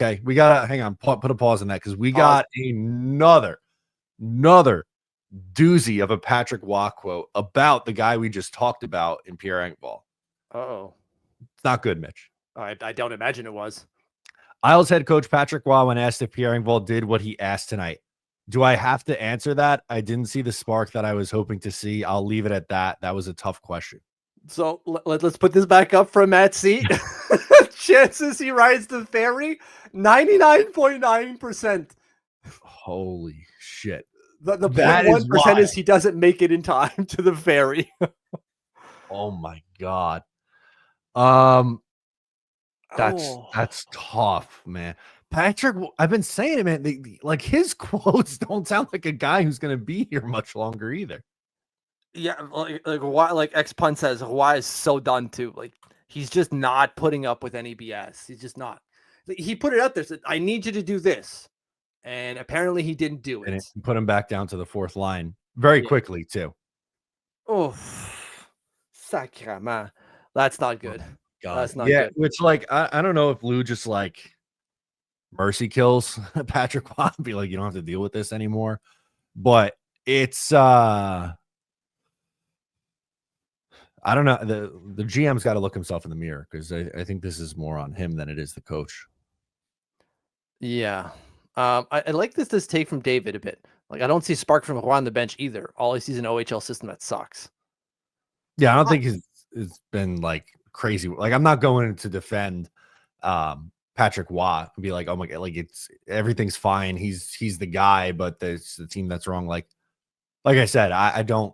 Okay, we gotta hang on. Put a pause on that because we got another doozy of a Patrick Waugh quote about the guy we just talked about in Pierre Engvall. Oh, It's not good, Mitch. I don't imagine it was. Isles head coach Patrick Waugh, when asked if Pierre Engvall did what he asked tonight, do I have to answer that? I didn't see the spark that I was hoping to see. I'll leave it at that. That was a tough question. So let's put this back up from Matt's seat. Chances he rides the ferry, 99.9%. Holy shit. The 0.1% is he doesn't make it in time to the ferry. Oh my God. That's tough, man. Patrick, I've been saying it, man. Like his quotes don't sound like a guy who's going to be here much longer either. Yeah, like X Pun says, Hawaii is so done too. Like he's just not putting up with any BS. He's just not. He put it out there, said, "I need you to do this," and apparently he didn't do it. And put him back down to the fourth line very quickly too. Oh, sacrament. That's not good. That's not good. Which like I don't know if Lou just like mercy kills Patrick Waugh and be like, you don't have to deal with this anymore. But it's I don't know. The GM's got to look himself in the mirror because I think this is more on him than it is the coach. Yeah. I like this take from David a bit. Like I don't see spark from Juan on the bench either. All I see is an OHL system that sucks. Yeah, I don't think it's been like crazy. Like I'm not going to defend Patrick Waugh and be like, oh my God, like everything's fine. He's the guy, but it's the team that's wrong. Like I said, I don't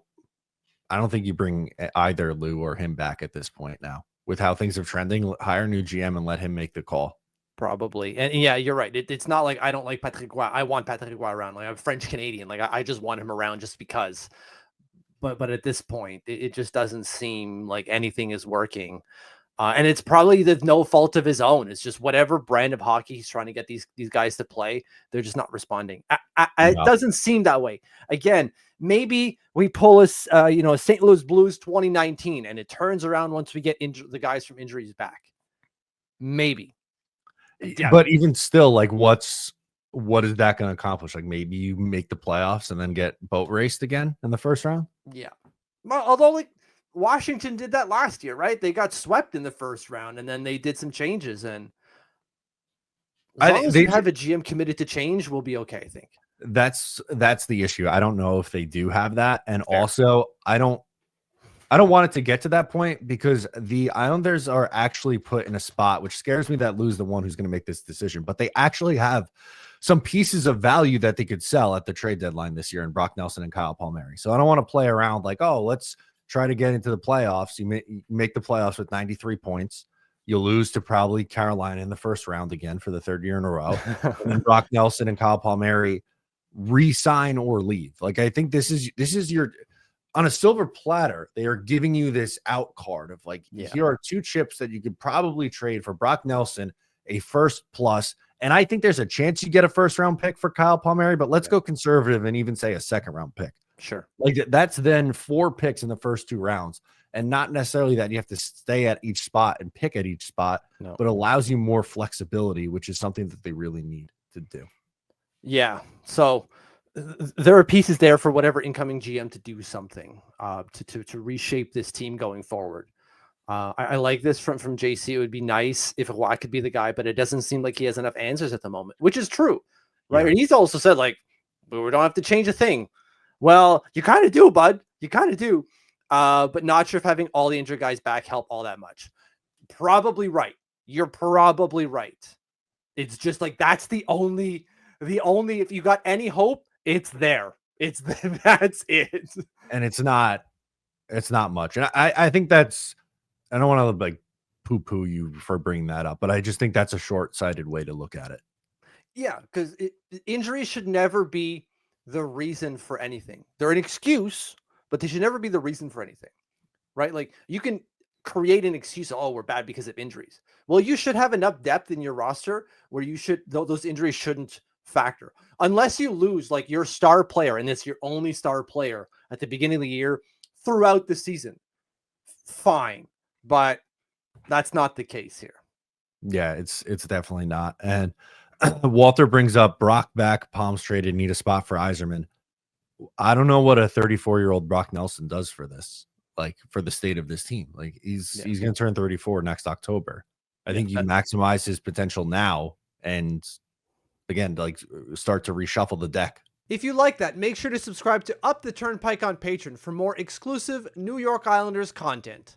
think you bring either Lou or him back at this point now with how things are trending. Hire a new GM and let him make the call. Probably. And yeah, you're right. It's not like I don't like Patrick Roy. I want Patrick Roy around. Like I'm French Canadian. Like I just want him around just because. But at this point, it just doesn't seem like anything is working. And it's probably no fault of his own. It's just whatever brand of hockey he's trying to get these guys to play, they're just not responding. It doesn't seem that way. Again, maybe we pull a St. Louis Blues 2019, and it turns around once we get the guys from injuries back. Maybe. Yeah. But even still, like, what is that going to accomplish? Like, maybe you make the playoffs and then get boat raced again in the first round. Yeah. Well, although like Washington did that last year, right? They got swept in the first round, and then they did some changes. And as long as they have a GM committed to change, we'll be okay. I think that's the issue. I don't know if they do have that, and also I don't want it to get to that point because the Islanders are actually put in a spot, which scares me that Lou's the one who's going to make this decision. But they actually have some pieces of value that they could sell at the trade deadline this year in Brock Nelson and Kyle Palmieri. So I don't want to play around like, oh, let's try to get into the playoffs. You make the playoffs with 93 points. You'll lose to probably Carolina in the first round again for the third year in a row. And then Brock Nelson and Kyle Palmieri re-sign or leave. Like, I think this is your – on a silver platter, they are giving you this out card of like, here are two chips that you could probably trade for Brock Nelson, a first plus. And I think there's a chance you get a first round pick for Kyle Palmieri, but let's go conservative and even say a second round pick. Sure. Like that's then 4 picks in the first 2 rounds. And not necessarily that you have to stay at each spot and pick at each spot, but allows you more flexibility, which is something that they really need to do. Yeah. So there are pieces there for whatever incoming GM to do something to reshape this team going forward. I like this from JC. It would be nice if Watt could be the guy, but it doesn't seem like he has enough answers at the moment, which is true, right? Yeah. And he's also said like, we don't have to change a thing. Well, you kind of do, bud. You kind of do. But not sure if having all the injured guys back help all that much. Probably right. You're probably right. It's just like that's the only if you got any hope, it's there. That's it. And it's not much. And I think that's, I don't want to like poo-poo you for bringing that up, but I just think that's a short-sighted way to look at it. Yeah, because injuries should never be the reason for anything. They're an excuse, but they should never be the reason for anything, right? Like you can create an excuse, oh, we're bad because of injuries. Well, you should have enough depth in your roster where those injuries shouldn't factor. Unless you lose like your star player, and it's your only star player at the beginning of the year throughout the season, fine. But that's not the case here. Yeah, it's definitely not. And Walter brings up Brock back, Palms traded, need a spot for Iserman. I don't know what a 34-year-old Brock Nelson does for this, like for the state of this team. Like he's going to turn 34 next October. I think you maximize his potential now and again, like start to reshuffle the deck. If you like that, make sure to subscribe to Up the Turnpike on Patreon for more exclusive New York Islanders content.